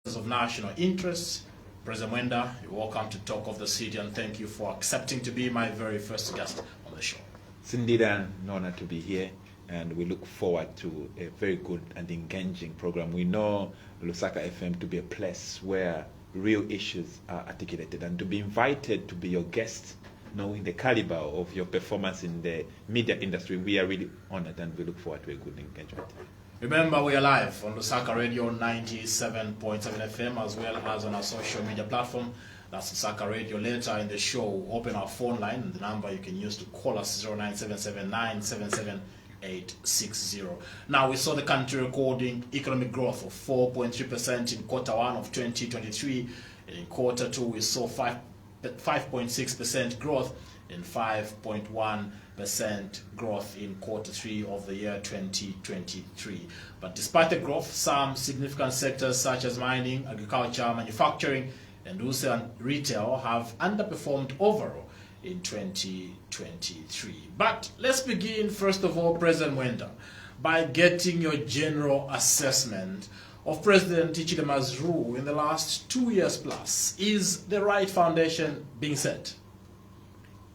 of national interest. President Mwende, you're welcome to Talk of the City, and thank you for accepting to be my very first guest on the show. It's indeed an honor to be here, and we look forward to a very good and engaging program. We know Lusaka FM to be a place where real issues are articulated, and to be invited to be your guest, knowing the caliber of your performance in the media industry, we are really honored, and we look forward to a good engagement. Remember, we are live on Lusaka Radio 97.7 FM, as well as on our social media platform. That's Lusaka Radio. Later in the show, open our phone line, and the number you can use to call us 0977977860. Now, we saw the country recording economic growth of 4.3% in quarter one of 2023. In quarter two, we saw 5.6% growth and 5.1% growth in quarter three of the year 2023. But despite the growth, some significant sectors such as mining, agriculture, manufacturing, and wholesale and retail have underperformed overall in 2023. But let's begin, first of all, President Mwende, by getting your general assessment of President Hichilema's rule in the last 2 years plus. Is the right foundation being set?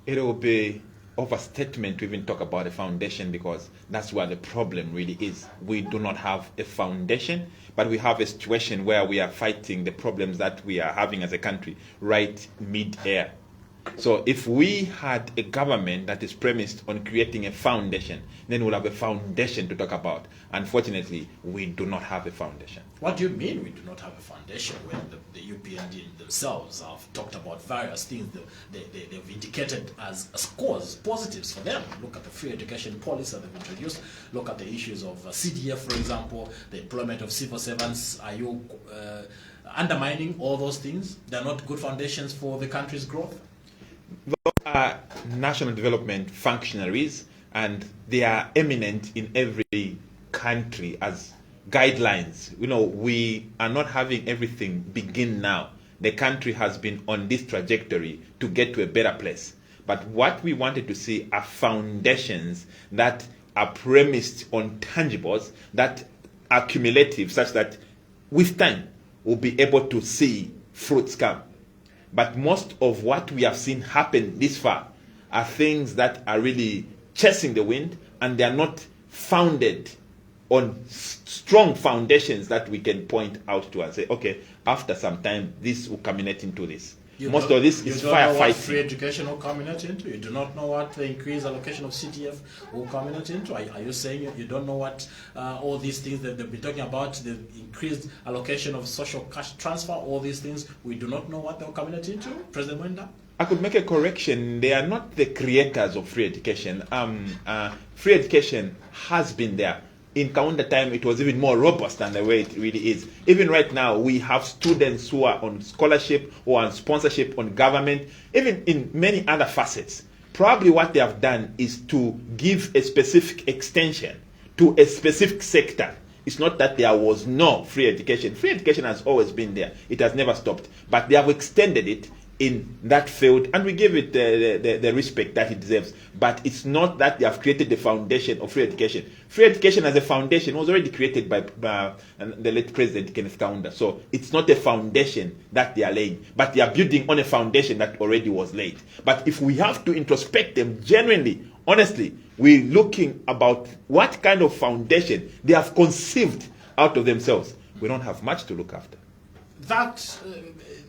It will be overstatement to even talk about a foundation, because that's where the problem really is. We do not have a foundation, but we have a situation where we are fighting the problems that we are having as a country right mid-air. So if we had a government that is premised on creating a foundation, then we'll have a foundation to talk about. Unfortunately, we do not have a foundation. What do you mean we do not have a foundation when the UPND themselves have talked about various things they've indicated as cause, positives for them? Look at the free education policy that they've introduced. Look at the issues of CDF, for example, the employment of civil servants. Are you undermining all those things? They're not good foundations for the country's growth? Those are national development functionaries, and they are eminent in every country as guidelines. You know, we are not having everything begin now. The country has been on this trajectory to get to a better place. But what we wanted to see are foundations that are premised on tangibles, that are cumulative, such that with time we'll be able to see fruits come. But most of what we have seen happen this far are things that are really chasing the wind, and they are not founded on strong foundations that we can point out to and say, okay, after some time, this will culminate into this. Most of this is firefighting. You don't know what free education will culminate into? You do not know what the increased allocation of CTF will culminate into? Are you saying you don't know what all these things that they've been talking about, the increased allocation of social cash transfer, all these things, we do not know what they'll culminate into, President Mwende? I could make a correction. They are not the creators of free education. Free education has been there. In Kaunda time, it was even more robust than the way it really is. Even right now, we have students who are on scholarship or on sponsorship on government, even in many other facets. Probably what they have done is to give a specific extension to a specific sector. It's not that there was no free education. Free education has always been there. It has never stopped. But they have extended it in that field, and we give it the respect that it deserves. But it's not that they have created the foundation of free education. Free education as a foundation was already created by the late President Kenneth Kaunda. So it's not a foundation that they are laying, but they are building on a foundation that already was laid. But if we have to introspect them genuinely, honestly, we're looking about what kind of foundation they have conceived out of themselves. We don't have much to look after.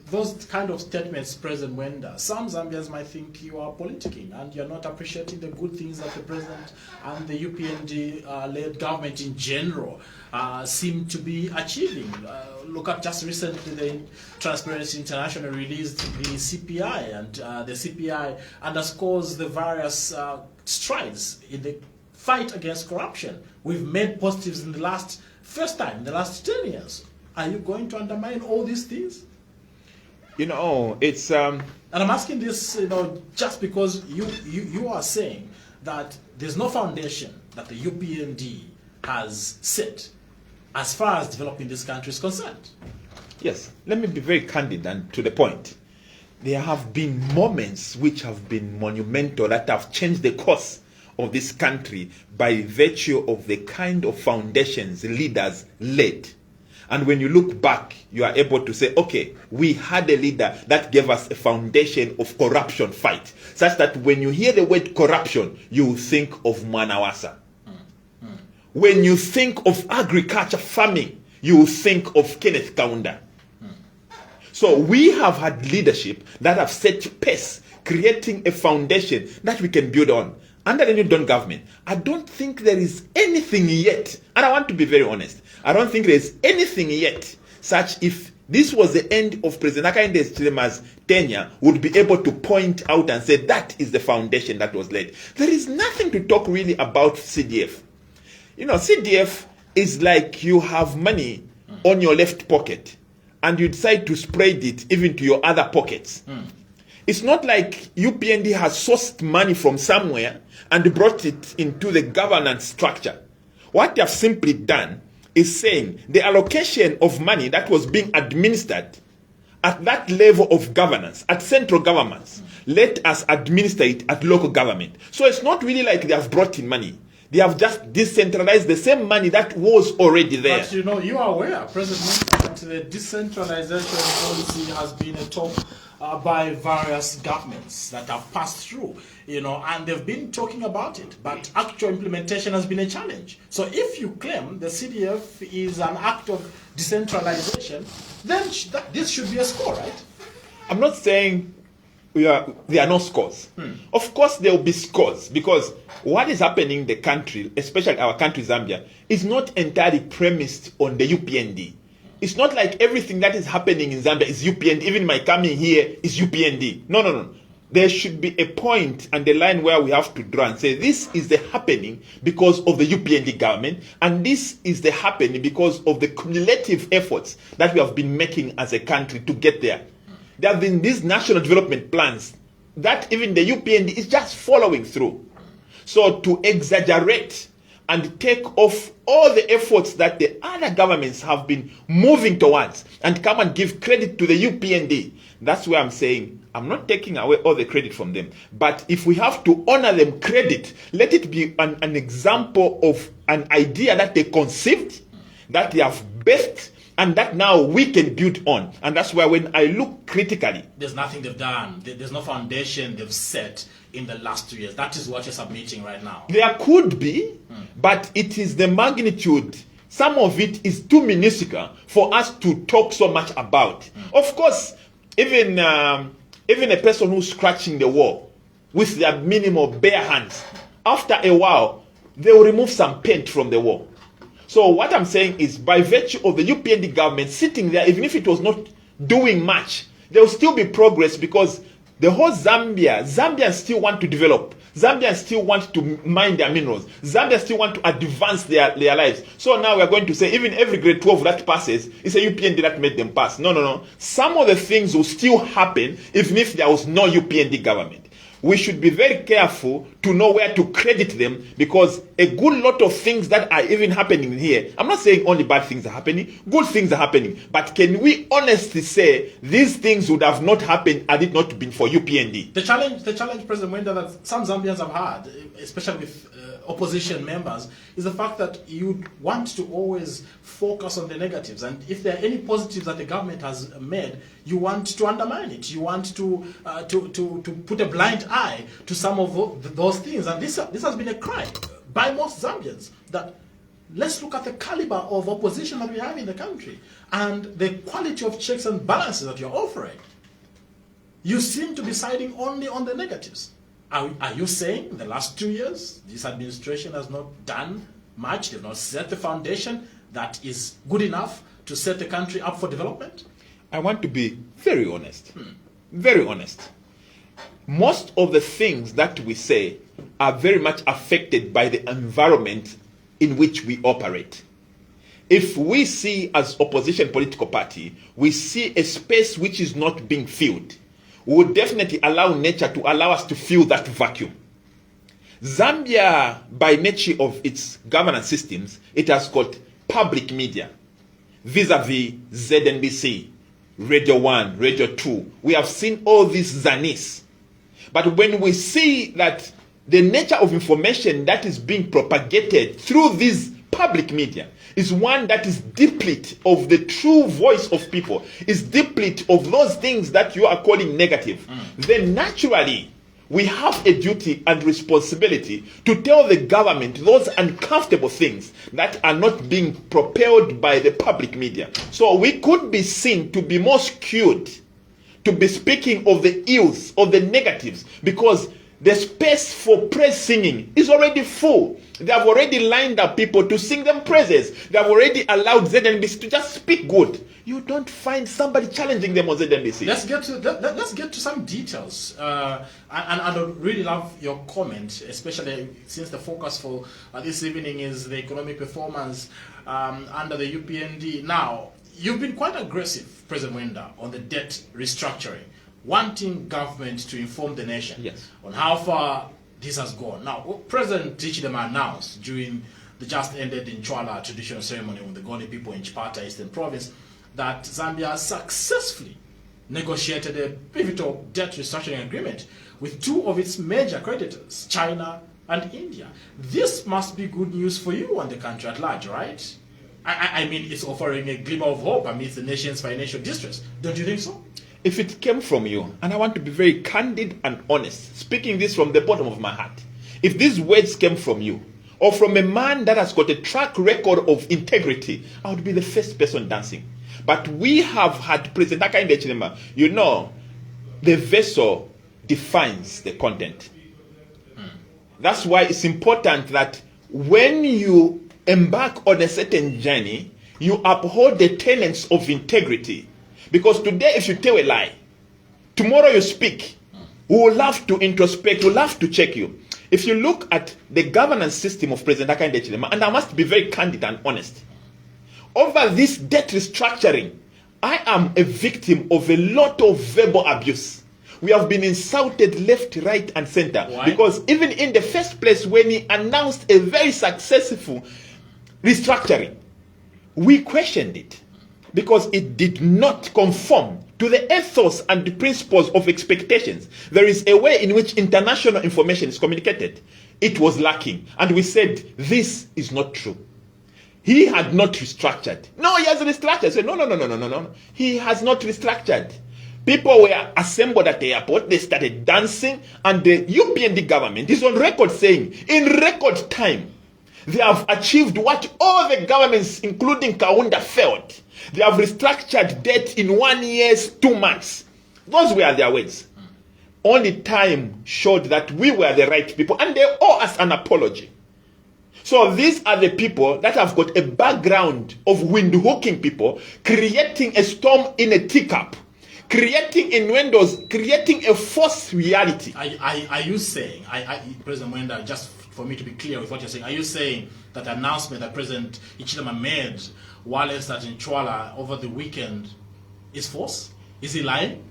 Those kind of statements, President Mwende, some Zambians might think you are politicking and you're not appreciating the good things that the President and the UPND-led government in general seem to be achieving. Look at just recently the Transparency International released the CPI, and the CPI underscores the various strides in the fight against corruption. We've made positives in the last 10 years. Are you going to undermine all these things? You know, it's and I'm asking this, just because you are saying that there's no foundation that the UPND has set as far as developing this country is concerned. Yes, let me be very candid and to the point. There have been moments which have been monumental that have changed the course of this country by virtue of the kind of foundations leaders laid. And when you look back, you are able to say, okay, we had a leader that gave us a foundation of corruption fight, such that when you hear the word corruption, you think of Mwanawasa. When you think of agriculture farming, you think of Kenneth Kaunda. So we have had leadership that have set pace, creating a foundation that we can build on. Under the new Dawn government, I don't think there is anything yet, and I want to be very honest, I don't think there is anything yet such if this was the end of President Hakainde Hichilema's tenure, would be able to point out and say that is the foundation that was laid. There is nothing to talk really about CDF. You know, CDF is like you have money on your left pocket and you decide to spread it even to your other pockets. It's not like UPND has sourced money from somewhere and brought it into the governance structure. What they have simply done is saying the allocation of money that was being administered at that level of governance, at central governments, let us administer it at local government. So it's not really like they have brought in money. They have just decentralized the same money that was already there. But you know, you are aware, President, that the decentralization policy has been a talk by various governments that have passed through, you know, and they've been talking about it, but actual implementation has been a challenge. So if you claim the CDF is an act of decentralization, then this should be a score, right? I'm not saying there are no scores. Of course there will be scores, because what is happening in the country, especially our country Zambia, is not entirely premised on the UPND. It's not like everything that is happening in Zambia is UPND. Even my coming here is UPND. No. There should be a point and a line where we have to draw and say this is the happening because of the UPND government, and this is the happening because of the cumulative efforts that we have been making as a country to get there. There have been these national development plans that even the UPND is just following through. So to exaggerate and take off all the efforts that the other governments have been moving towards and come and give credit to the UPND, that's where I'm saying I'm not taking away all the credit from them. But if we have to honor them credit, let it be an example of an idea that they conceived, that they have birthed, and that now we can build on. And that's why when I look critically, there's nothing they've done. There's no foundation they've set in the last 2 years. That is what you're submitting right now. There could be, but it is the magnitude. Some of it is too minuscule for us to talk so much about. Of course, even a person who's scratching the wall with their minimal bare hands, after a while, they will remove some paint from the wall. So what I'm saying is, by virtue of the UPND government sitting there, even if it was not doing much, there will still be progress, because the whole Zambians still want to develop. Zambians still want to mine their minerals. Zambians still want to advance their lives. So now we are going to say even every grade 12 that passes, it's a UPND that made them pass. No. Some of the things will still happen even if there was no UPND government. We should be very careful to know where to credit them, because a good lot of things that are even happening here, I'm not saying only bad things are happening, good things are happening, but can we honestly say these things would have not happened had it not been for UPND? The challenge, President Mwende, that some Zambians have had, especially with opposition members, is the fact that you want to always focus on the negatives, and if there are any positives that the government has made, you want to undermine it. You want to put a blind eye to some of those things, and this has been a cry by most Zambians that let's look at the caliber of opposition that we have in the country and the quality of checks and balances that you're offering. You seem to be siding only on the negatives. Are you saying in the last 2 years this administration has not done much? They've not set the foundation that is good enough to set the country up for development? I want to be very honest. Very honest. Most of the things that we say are very much affected by the environment in which we operate. If we see as opposition political party, we see a space which is not being filled, we would definitely allow nature to allow us to fill that vacuum. Zambia, by nature of its governance systems, it has got public media, vis-a-vis ZNBC, Radio 1, Radio 2. We have seen all these Zanis. But when we see that the nature of information that is being propagated through these public media is one that is deplete of the true voice of people, is deplete of those things that you are calling negative, then naturally we have a duty and responsibility to tell the government those uncomfortable things that are not being propelled by the public media. So we could be seen to be more skewed, to be speaking of the ills, of the negatives, because the space for praise singing is already full. They have already lined up people to sing them praises. They have already allowed ZNBC to just speak good. You don't find somebody challenging them on ZNBC. Let's get to some details. And I really love your comment, especially since the focus for this evening is the economic performance under the UPND. Now, you've been quite aggressive, President Mwende, on the debt restructuring, wanting government to inform the nation on how far this has gone. Now, what President Hichilema announced during the just ended Nchwala traditional ceremony with the Goni people in Chipata, Eastern Province, that Zambia successfully negotiated a pivotal debt restructuring agreement with two of its major creditors, China and India. This must be good news for you and the country at large, right? I mean, it's offering a glimmer of hope amidst the nation's financial distress. Don't you think so? If it came from you, and I want to be very candid and honest, speaking this from the bottom of my heart, if these words came from you, or from a man that has got a track record of integrity, I would be the first person dancing. But we have had President Hakainde Hichilema, you know, the vessel defines the content. That's why it's important that when you embark on a certain journey, you uphold the tenets of integrity. Because today, if you tell a lie, tomorrow you speak, we will have to introspect, we will have to check you. If you look at the governance system of President Hakainde Hichilema, and I must be very candid and honest, over this debt restructuring, I am a victim of a lot of verbal abuse. We have been insulted left, right, and center. Why? Because even in the first place, when he announced a very successful restructuring, we questioned it because it did not conform to the ethos and the principles of expectations. There is a way in which international information is communicated. It was lacking. And we said, this is not true. He had not restructured. No, he has restructured. I said, no. He has not restructured. People were assembled at the airport. They started dancing. And the UPND government is on record saying, in record time, they have achieved what all the governments, including Kaunda, failed. They have restructured debt in 1 year, 2 months. Those were their words. Only time showed that we were the right people, and they owe us an apology. So these are the people that have got a background of windhooking people, creating a storm in a teacup, creating innuendos, creating a false reality. Are you saying, President Mwende, just for me to be clear with what you're saying, are you saying that the announcement that President Hichilema made while at Nchwala over the weekend is false? Is he lying?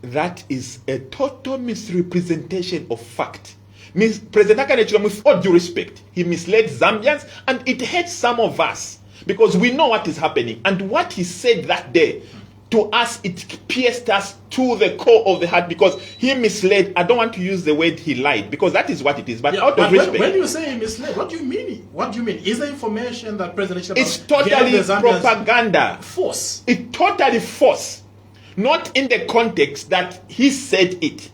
That is a total misrepresentation of fact. President Hakainde Hichilema, with all due respect, he misled Zambians, and it hurts some of us because we know what is happening. And what he said that day, to us, it pierced us to the core of the heart because he misled. I don't want to use the word he lied because that is what it is. But out of respect, when you say he misled, what do you mean? What do you mean? Is the information that President Hichilema it's totally propaganda. False. It's totally false. Not in the context that he said it.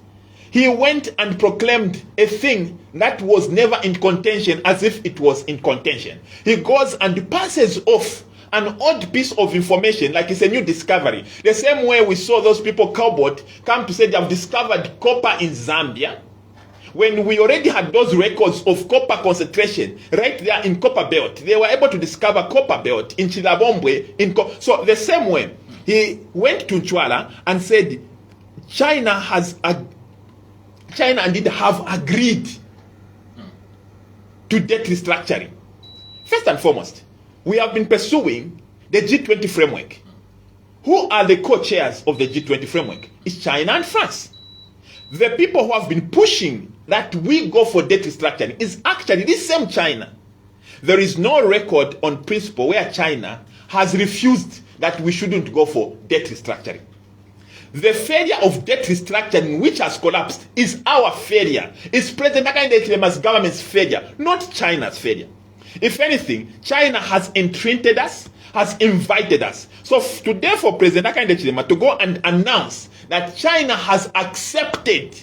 He went and proclaimed a thing that was never in contention as if it was in contention. He goes and passes off an odd piece of information like it's a new discovery. The same way we saw those people, Cowbot, come to say they have discovered copper in Zambia, when we already had those records of copper concentration right there in Copper Belt. They were able to discover Copper Belt in Chilabombwe. So the same way, he went to Nchwala and said China indeed have agreed to debt restructuring. First and foremost, we have been pursuing the G20 framework. Who are the co-chairs of the G20 framework? It's China and France. The people who have been pushing that we go for debt restructuring is actually this same China. There is no record on principle where China has refused that we shouldn't go for debt restructuring. The failure of debt restructuring, which has collapsed, is our failure. It's President Hakainde Hichilema's government's failure, not China's failure. If anything, China has entreated us, has invited us. So today for President Hakainde Hichilema to go and announce that China has accepted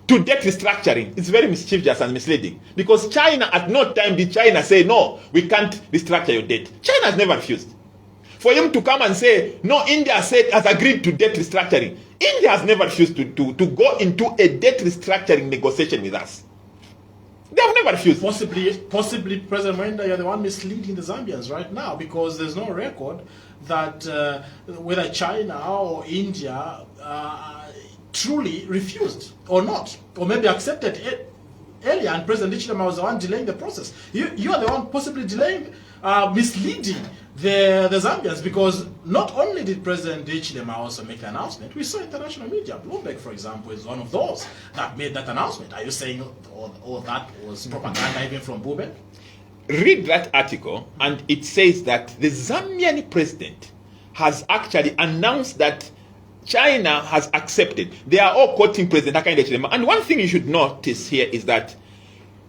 to debt restructuring, it's very mischievous and misleading. Because China, at no time did China say, no, we can't restructure your debt. China has never refused. For him to come and say, no, India has agreed to debt restructuring. India has never refused to go into a debt restructuring negotiation with us. They have never refused. Possibly, President Mwende, you're the one misleading the Zambians right now, because there's no record that whether China or India truly refused or not, or maybe accepted it earlier, and President Hichilema was the one delaying the process. You are the one possibly delaying, misleading the Zambians, because not only did President Hichilema also make the announcement, we saw international media. Bloomberg, for example, is one of those that made that announcement. Are you saying all that was propaganda even from Bloomberg? Read that article, and it says that the Zambian president has actually announced that China has accepted. They are all quoting President Hakainde Hichilema. And one thing you should notice here is that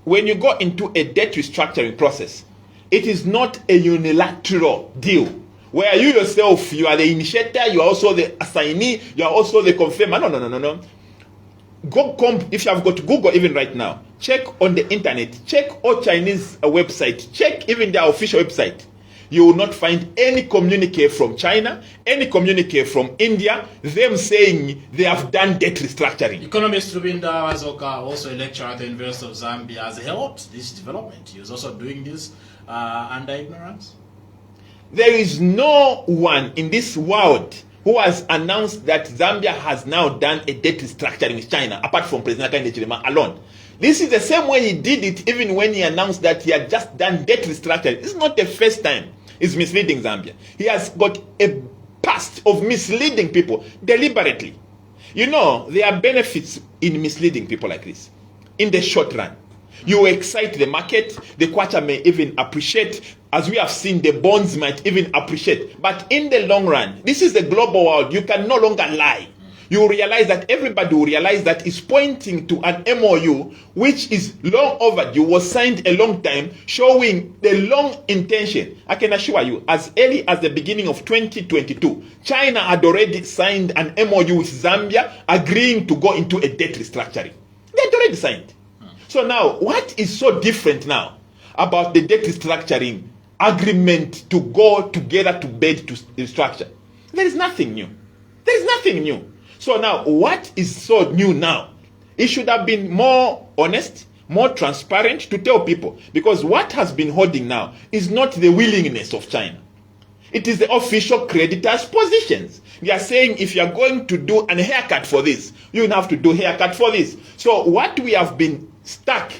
when you go into a debt restructuring process, it is not a unilateral deal where you yourself, you are the initiator, you are also the assignee, you are also the confirmer. No. If you have got Google even right now, check on the internet, check all Chinese websites, check even their official website. You will not find any communique from China, any communique from India, them saying they have done debt restructuring. Economist Rubinda Wazoka, also a lecturer at the University of Zambia, has helped this development. He is also doing this under ignorance. There is no one in this world who has announced that Zambia has now done a debt restructuring with China, apart from President Hakainde Hichilema alone. This is the same way he did it even when he announced that he had just done debt restructuring. This is not the first time he's misleading Zambia. He has got a past of misleading people deliberately. You know, there are benefits in misleading people like this. In the short run, you excite the market, the kwacha may even appreciate, as we have seen, the bonds might even appreciate. But in the long run, this is a global world, you can no longer lie. You realize that everybody will realize that it's pointing to an MOU which is long overdue, was signed a long time, showing the long intention. I can assure you, as early as the beginning of 2022, China had already signed an MOU with Zambia, agreeing to go into a debt restructuring. They had already signed. So now, what is so different now about the debt restructuring agreement to go together to bed to restructure? There is nothing new. There is nothing new. So now, what is so new now? It should have been more honest, more transparent to tell people. Because what has been holding now is not the willingness of China. It is the official creditors' positions. They are saying if you are going to do a haircut for this, you have to do haircut for this. So what we have been stuck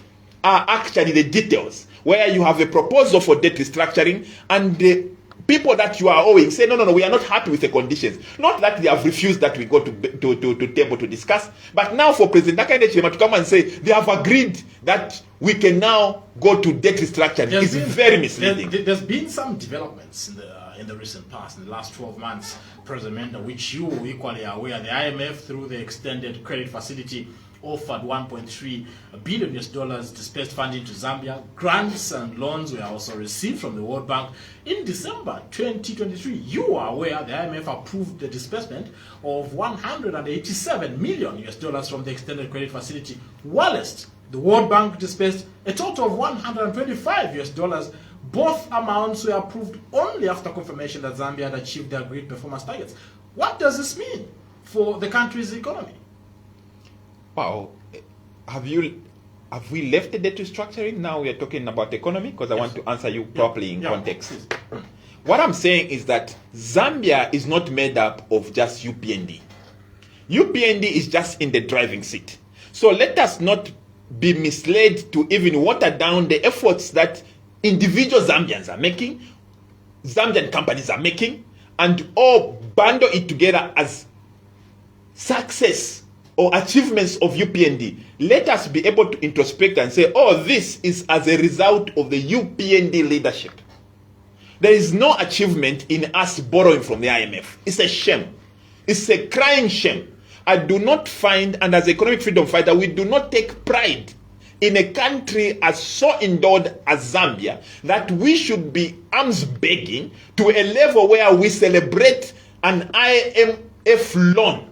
are actually the details, where you have a proposal for debt restructuring and the people that you are owing say, no, we are not happy with the conditions. Not that they have refused that we go to table to discuss, but now for President Hakainde Hichilema to come and say they have agreed that we can now go to debt restructuring is very misleading. There's been some developments in the recent past, in the last 12 months, President Mwende, which you equally are aware. The IMF, through the extended credit facility, offered $1.3 billion dispersed funding to Zambia. Grants and loans were also received from the World Bank. In December 2023, you are aware the IMF approved the disbursement of $187 million from the extended credit facility. Whilst the World Bank dispersed a total of $125. Both amounts were approved only after confirmation that Zambia had achieved the agreed performance targets. What does this mean for the country's economy? Wow, have we left the debt restructuring? Now we are talking about economy, because I want to answer you properly in context. What I'm saying is that Zambia is not made up of just UPND. UPND is just in the driving seat. So let us not be misled to even water down the efforts that individual Zambians are making, Zambian companies are making, and all bundle it together as success or achievements of UPND. Let us be able to introspect and say, oh, this is as a result of the UPND leadership. There is no achievement in us borrowing from the IMF. It's a shame. It's a crying shame. I do not find, and as economic freedom fighter, we do not take pride in a country as so endowed as Zambia that we should be arms begging to a level where we celebrate an IMF loan.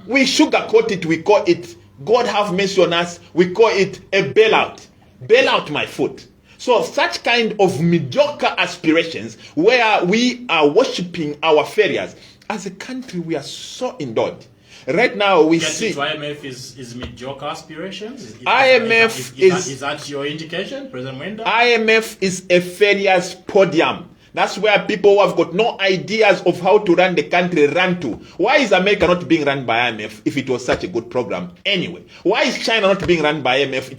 We sugarcoat it, we call it, God have mercy on us, we call it a bailout. Bail out my foot. So such kind of mediocre aspirations where we are worshipping our failures. As a country, we are so endowed. Right now, we see... IMF is mediocre aspirations? Is that your indication, President Mwende? IMF is a failures podium. That's where people who have got no ideas of how to run the country run to. Why is America not being run by IMF if it was such a good program anyway? Why is China not being run by IMF?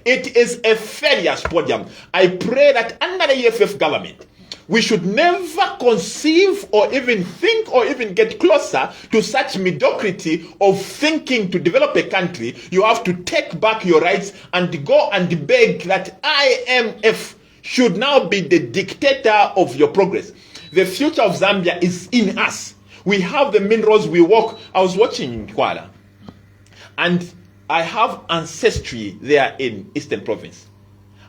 It is a failures podium. I pray that under the EFF government, we should never conceive or even think or even get closer to such mediocrity of thinking to develop a country. You have to take back your rights and go and beg that IMF should now be the dictator of your progress. The future of Zambia is in us. We have the minerals we walk. I was watching Kuala, and I have ancestry there in Eastern Province.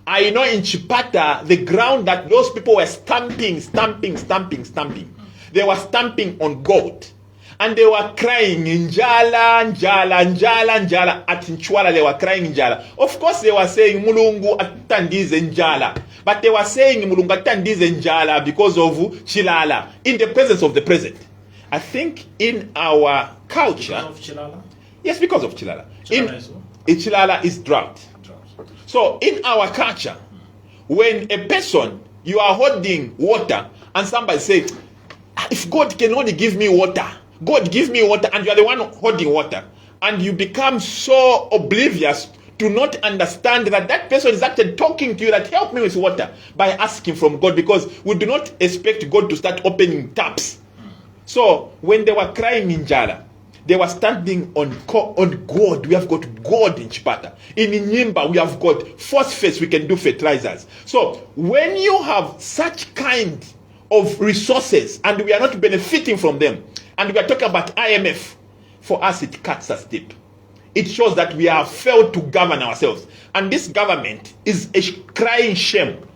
I know in Chipata, the ground that those people were stamping. They were stamping on gold. And they were crying, Njala. At Nchwala, they were crying Njala. Of course, they were saying, Mulungu atandize Njala. But they were saying, Mulungu atandize Njala because of Chilala, in the presence of the president. I think in our culture... Because of Chilala? Yes, because of Chilala. Chilala is drought. So in our culture, when a person, you are holding water, and somebody says, if God can only give me water, God give me water, and you are the one holding water, and you become so oblivious to not understand that that person is actually talking to you that help me with water by asking from God, because we do not expect God to start opening taps. So when they were crying in Jala, they were standing on God. We have got God in Chipata. In Nyimba, we have got phosphates. We can do fertilizers. So when you have such kind of resources and we are not benefiting from them, and we are talking about IMF, for us it cuts us deep. It shows that we have failed to govern ourselves. And this government is a crying shame.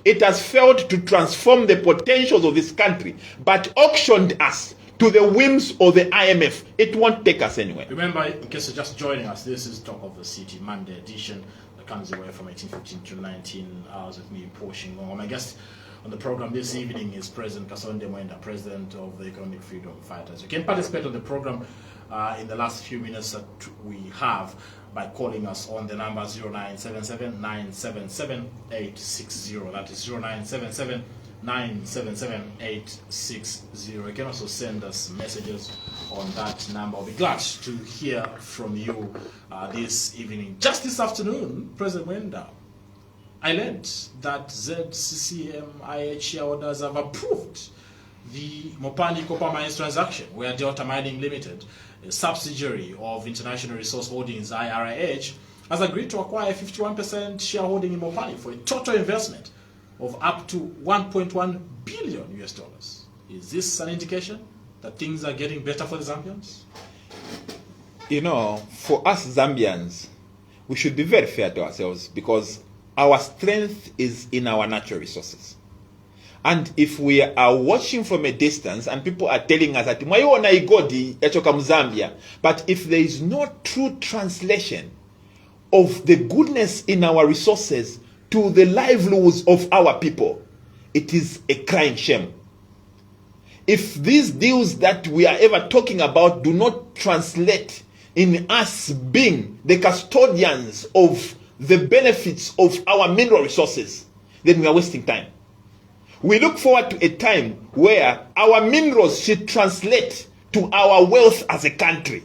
It has failed to transform the potentials of this country, but auctioned us to the whims of the IMF. It won't take us anywhere. Remember, in case you're just joining us, this is Talk of the City, Monday edition, that comes away from 18:15 to 19 hours with me, Portion. My guest on the program this evening is President Kasonde Mwende, President of the Economic Freedom Fighters. You can participate on the program in the last few minutes that we have by calling us on the number 0977 977 860. That is 0977 977 860. You can also send us messages on that number. I'll be glad to hear from you this evening. Just this afternoon, President Mwende, I learned that ZCCM shareholders have approved the Mopani Copper Mines transaction, where Delta Mining Limited, a subsidiary of International Resource Holdings IRIH, has agreed to acquire 51% shareholding in Mopani for a total investment of up to $1.1 billion US dollars. Is this an indication that things are getting better for the Zambians? You know, for us Zambians, we should be very fair to ourselves, because our strength is in our natural resources. And if we are watching from a distance and people are telling us that Mwaiona igodi yachoka Mzambia, but if there is no true translation of the goodness in our resources to the livelihoods of our people, it is a crying shame. If these deals that we are ever talking about do not translate in us being the custodians of the benefits of our mineral resources, then we are wasting time. We look forward to a time where our minerals should translate to our wealth as a country.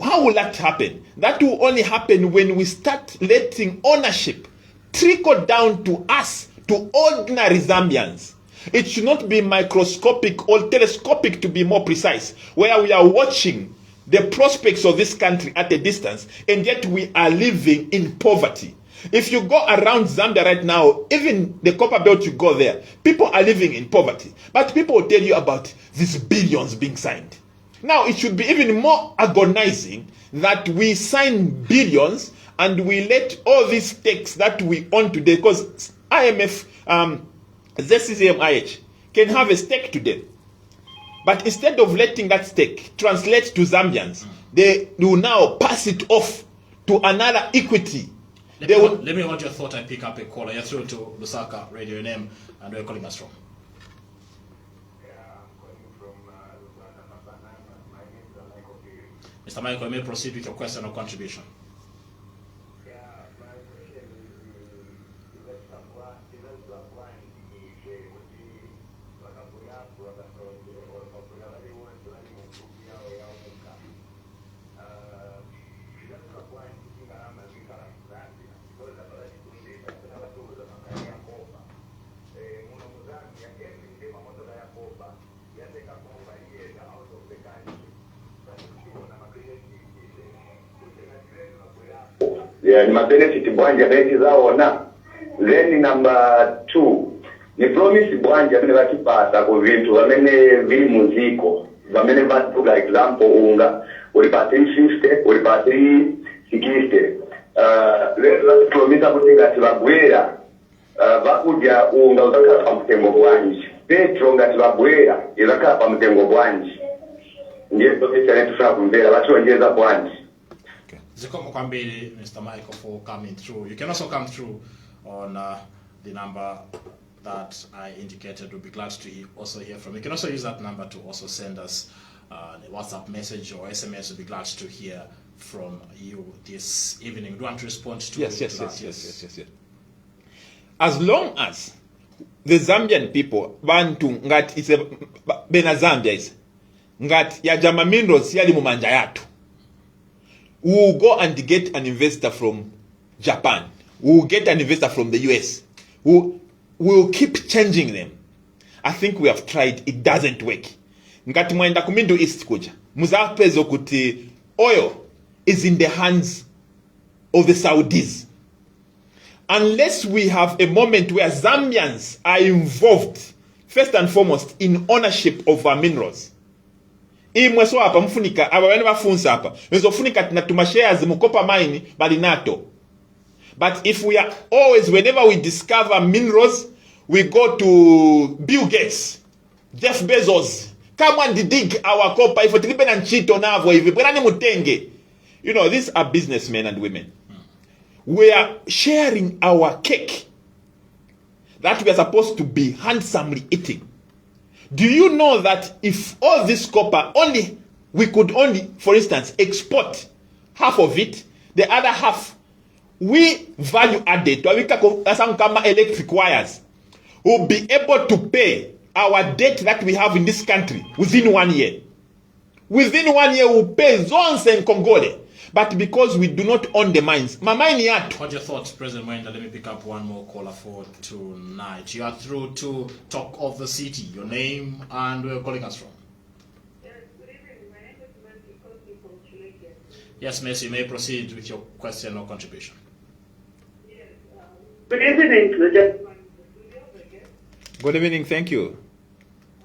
How will that happen? That will only happen when we start letting ownership trickle down to us, to ordinary Zambians. It should not be microscopic or telescopic, to be more precise, where we are watching the prospects of this country at a distance, and yet we are living in poverty. If you go around Zambia right now, even the copper belt, you go there, people are living in poverty. But people will tell you about these billions being signed. Now, it should be even more agonizing that we sign billions and we let all these stakes that we own today, because IMF, ZCCMIH can have a stake today. But instead of letting that stake translate to Zambians, they will now pass it off to another equity. Let me hold your thought. I pick up a caller. You're through to Lusaka Radio, your name, and where are you calling us from? Mr. Michael, you may proceed with your question or contribution. Yeah, ni benefit bwanja beti zaona. Then number 2, ni promise bwanja bine bakipata ku bintu bamene bili muziko. Bamene batuga example unga, ulipata 50, ulipata 60. Let's promise kutinga tibagwera. Bakuja unga uzaka pa mtengo bwanji. Petro ngati bagwera izaka pa mtengo bwanji. Ndiye promise yetu kumvera batongeza bwanji. Mr. Michael, for coming through. You can also come through on the number that I indicated. We'll be glad to also hear from you. You can also use that number to also send us a WhatsApp message or SMS. We'll be glad to hear from you this evening. Do you want to respond to that? Yes. As long as the Zambian people bantu ngati is bena Zambia is ngati ya jama minerals yali mumanja yatu, we will go and get an investor from Japan. We will get an investor from the US. We will keep changing them. I think we have tried. It doesn't work. Ngati mwenda ku Middle East kuja. Muzapezo kuti oil is in the hands of the Saudis. Unless we have a moment where Zambians are involved, first and foremost, in ownership of our minerals. Imweso hapa mfunika abawene bafunza hapa nzofunika tunatuma shares mukopa mine bali nato. But if we are always, whenever we discover minerals, we go to Bill Gates, Jeff Bezos, come and dig our copper. If we na nchito navo hivi bwana mutenge. You know, these are businessmen and women. We are sharing our cake that we are supposed to be handsomely eating. Do you know that if all this copper we could only, for instance, export half of it, the other half, we value added, electric wires, will be able to pay our debt that we have in this country within 1 year. Within 1 year, we'll pay zones and Congole. But because we do not own the mines, What's your thoughts, President Mwende? Let me pick up one more caller for tonight. You are through to Talk of the City. Your name and where you're calling us from? Yes, good evening. My name is Mandy Kosi from Chile. Yes, Miss, you may proceed with your question or contribution. Yes. Good evening to the gentleman in the studio again. Good evening, thank you.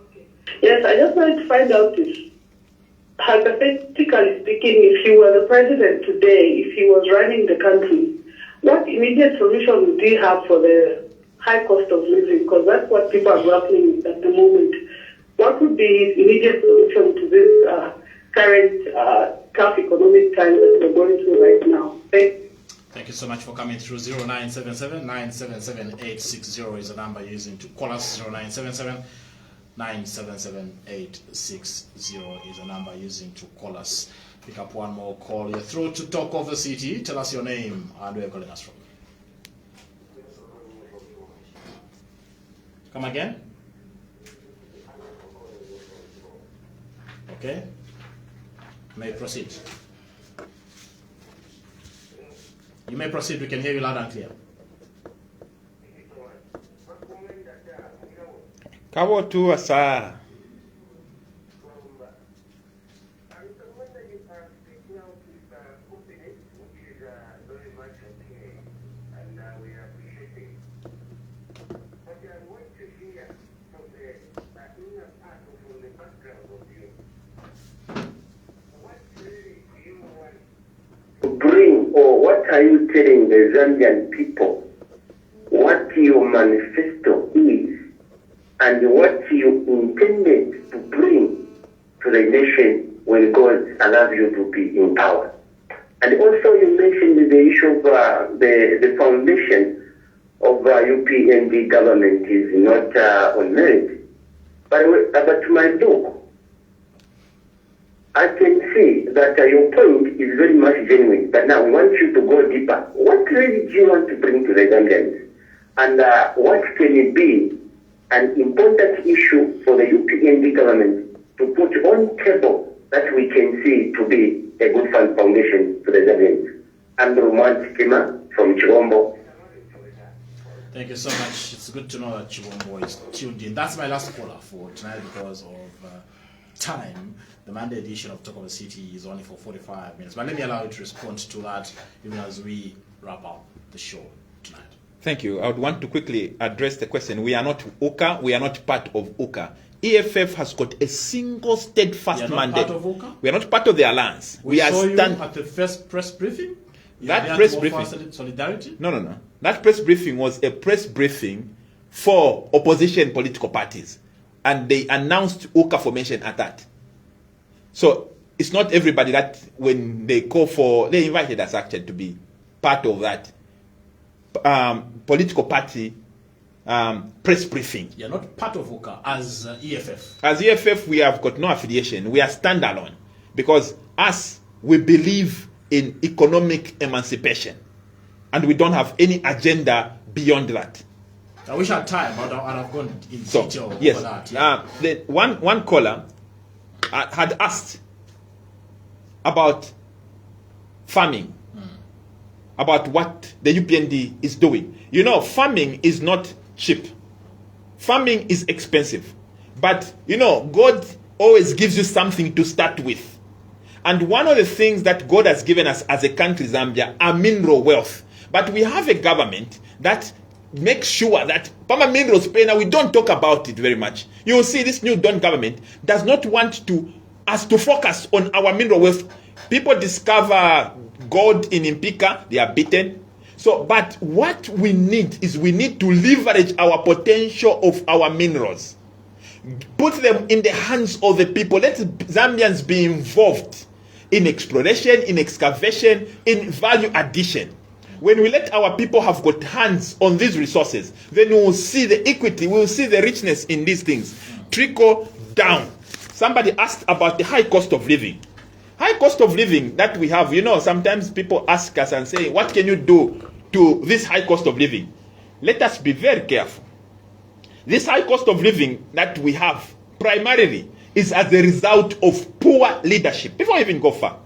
Okay. Yes, I just wanted to find out this. Hypothetically speaking, if you were the president today, if he was running the country, what immediate solution would he have for the high cost of living? Because that's what people are grappling with at the moment. What would be his immediate solution to this current tough economic times that we're going through right now? Thank you so much for coming through. 0977 977 860 is the number you're using to call us. 0977 977-860 is the number using to call us. Pick up one more call. You're through to Talk of the City. Tell us your name and where you're calling us from. Come again? Okay. May proceed. You may proceed. We can hear you loud and clear. Kabo tu asa. Bring, or what are you telling the Zambian people what your manifesto is and what you intended to bring to the nation when God allows you to be in power? And also you mentioned the issue of the foundation of UPND government is not on merit. But to my look, I can see that your point is very much genuine. But now we want you to go deeper. What really do you want to bring to the Zambians? And what can it be an important issue for the UPND government to put on table that we can see to be a good foundation to the Zambians? I'm Roman Kima from Chibombo. Thank you so much. It's good to know that Chibombo is tuned in. That's my last caller for tonight because of time. The Monday edition of Talk of the City is only for 45 minutes. But let me allow you to respond to that even as we wrap up the show tonight. Thank you. I would want to quickly address the question. We are not UCA. We are not part of UCA. EFF has got a single steadfast mandate. Part of UCA? We are not part of the alliance. We saw you at the first press briefing. That press briefing. Solidarity? No. That press briefing was a press briefing for opposition political parties, and they announced UCA formation at that. So it's not everybody that when they call for, they invited us actually to be part of that political party press briefing. You're not part of UCA as EFF. As EFF, we have got no affiliation. We are standalone because we believe in economic emancipation, and we don't have any agenda beyond that. I wish I had time, but I'd have gone in detail over that. Yeah. One caller had asked about farming, about what the UPND is doing. You know, farming is not cheap. Farming is expensive. But, you know, God always gives you something to start with. And one of the things that God has given us as a country, Zambia, are mineral wealth. But we have a government that makes sure that Pama Minerals Pena, we don't talk about it very much. You will see this new Dawn government does not want us to focus on our mineral wealth. People discover gold in Impika, they are beaten. So, but what we need is we need to leverage our potential of our minerals. Put them in the hands of the people. Let Zambians be involved in exploration, in excavation, in value addition. When we let our people have got hands on these resources, then we will see the equity, we will see the richness in these things. Trickle down. Somebody asked about the high cost of living. High cost of living that we have, you know, sometimes people ask us and say, what can you do to this high cost of living? Let us be very careful. This high cost of living that we have primarily is as a result of poor leadership. Before I even go far.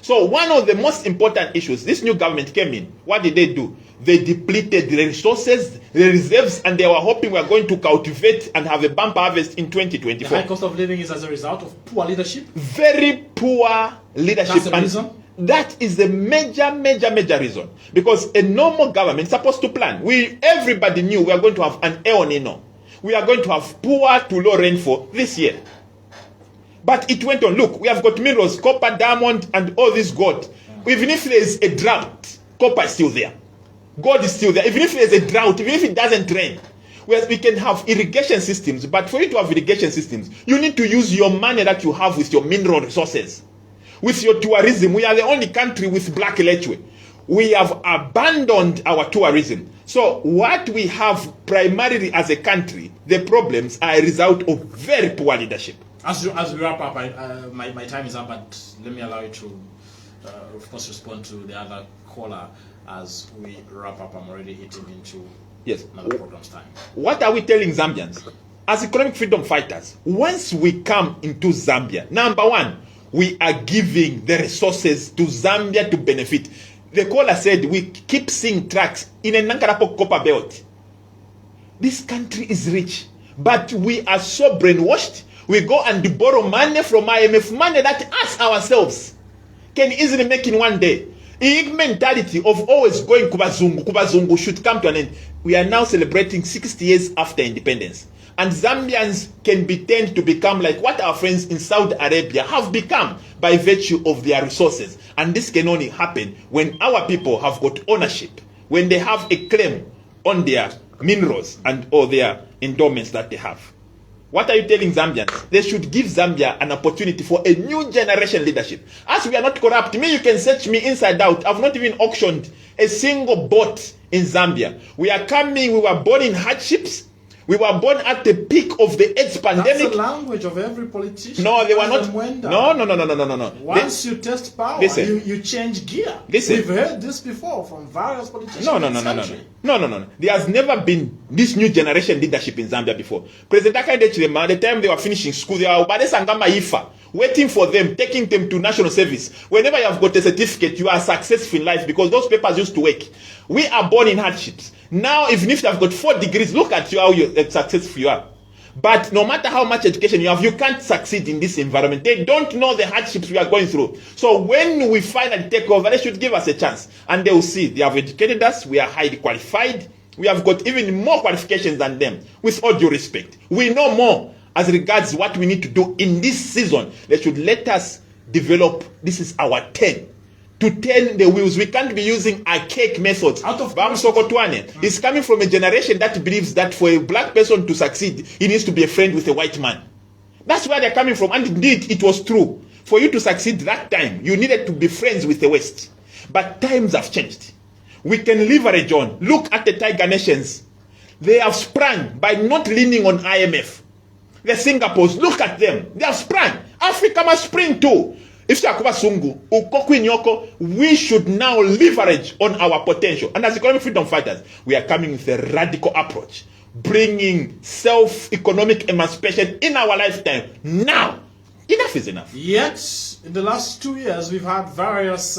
So one of the most important issues, this new government came in. What did they do? They depleted the resources, the reserves, and they were hoping we are going to cultivate and have a bumper harvest in 2024. The high cost of living is as a result of poor leadership? Very poor leadership. That's the reason? That is the major reason. Because a normal government is supposed to plan. Everybody knew we are going to have an El Nino. We are going to have poor to low rainfall this year. But it went on. Look, we have got minerals, copper, diamond, and all this gold. Even if there is a drought, copper is still there. Gold is still there. Even if there is a drought, even if it doesn't rain, we can have irrigation systems. But for you to have irrigation systems, you need to use your money that you have with your mineral resources. With your tourism, we are the only country with black electric. We have abandoned our tourism. So what we have primarily as a country, the problems are a result of very poor leadership. As we wrap up, my time is up, but let me allow you to, of course, respond to the other caller as we wrap up. I'm already hitting into another program's time. What are we telling Zambians? As economic freedom fighters, once we come into Zambia, number one, we are giving the resources to Zambia to benefit. The caller said we keep seeing trucks in a Nankarapo copper belt. This country is rich, but we are so brainwashed. We go and borrow money from IMF, money that us ourselves can easily make in one day. The mentality of always going kubazungu should come to an end. We are now celebrating 60 years after independence. And Zambians can be tend to become like what our friends in Saudi Arabia have become by virtue of their resources. And this can only happen when our people have got ownership, when they have a claim on their minerals and or their endowments that they have. What are you telling Zambians? They should give Zambia an opportunity for a new generation leadership. As we are not corrupt, me, you can search me inside out. I've not even auctioned a single boat in Zambia. We are coming, we were born in hardships. We were born at the peak of the AIDS pandemic. That's the language of every politician. No, they were not. No. Once you test power, you change gear. Listen. We've heard this before from various politicians. No. There has never been this new generation leadership in Zambia before. President Kasonde Mwende, at the time they were finishing school, they were waiting for them, taking them to national service. Whenever you have got a certificate, you are successful in life because those papers used to work. We are born in hardships. Now, even if you have got 4 degrees, look at you how successful you are. But no matter how much education you have, you can't succeed in this environment. They don't know the hardships we are going through. So when we finally take over, they should give us a chance. And they will see they have educated us, we are highly qualified, we have got even more qualifications than them. With all due respect, we know more as regards what we need to do in this season. They should let us develop. This is our turn to turn the wheels. We can't be using archaic methods. Bam Sokotwane is coming from a generation that believes that for a black person to succeed, he needs to be a friend with a white man. That's where they're coming from. And indeed, it was true. For you to succeed that time, you needed to be friends with the West. But times have changed. We can leverage on. Look at the Tiger Nations. They have sprung by not leaning on IMF. The Singapores, look at them. They have sprung. Africa must spring too. If we should now leverage on our potential. And as economic freedom fighters, we are coming with a radical approach, bringing self-economic emancipation in our lifetime. Now, enough is enough. Yet, in the last 2 years, we've had various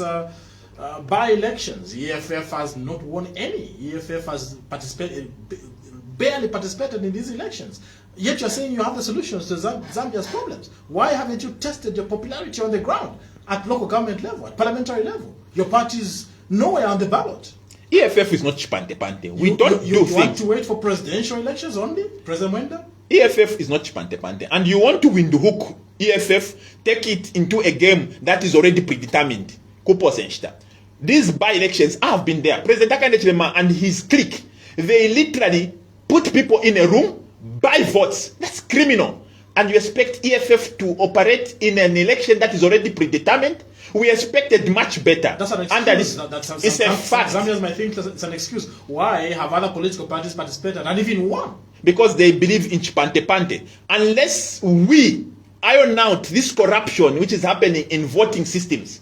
by-elections. EFF has not won any. EFF has barely participated in these elections. Yet you're saying you have the solutions to Zambia's problems. Why haven't you tested your popularity on the ground at local government level, at parliamentary level? Your party is nowhere on the ballot. EFF is not chipante-pante. We don't do things. You want to wait for presidential elections only, President Mwende? EFF is not chipante-pante. And you want to win the hook EFF, take it into a game that is already predetermined. These by-elections have been there. President Kasonde Mwende and his clique, they literally put people in a room, buy votes. That's criminal. And you expect EFF to operate in an election that is already predetermined? We expected much better. That's an excuse. It's a fact. Zambians might think it's an excuse. Why have other political parties participated and even won? Because they believe in chipante-pante. Unless we iron out this corruption which is happening in voting systems,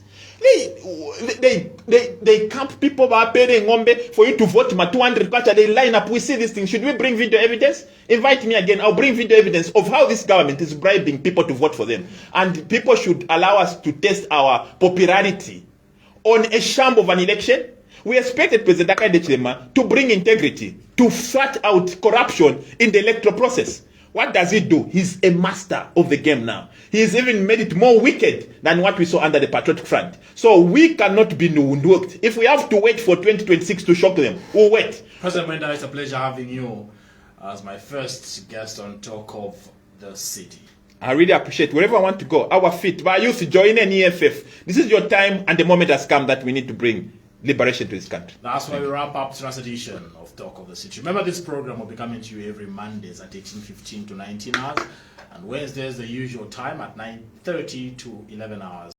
they camp people by paying ngombe for you to vote ma 200 kwacha. They line up. We see this thing. Should we bring video evidence? Invite me again. I'll bring video evidence of how this government is bribing people to vote for them. And people should allow us to test our popularity on a sham of an election. We expected President Kasonde Mwende to bring integrity, to sort out corruption in the electoral process. What does he do? He's a master of the game now. He's even made it more wicked than what we saw under the Patriotic Front. So we cannot be nuked. If we have to wait for 2026 to shock them, we'll wait. President Mwende, it's a pleasure having you as my first guest on Talk of the City. I really appreciate wherever I want to go. Our feet, by youth, join an EFF. This is your time, and the moment has come that we need to bring liberation to this country. That's why we wrap up tonight's edition of Talk of the City. Remember, this program will be coming to you every Mondays at 18:15 to 19 hours, and Wednesdays the usual time at 9:30 to 11 hours.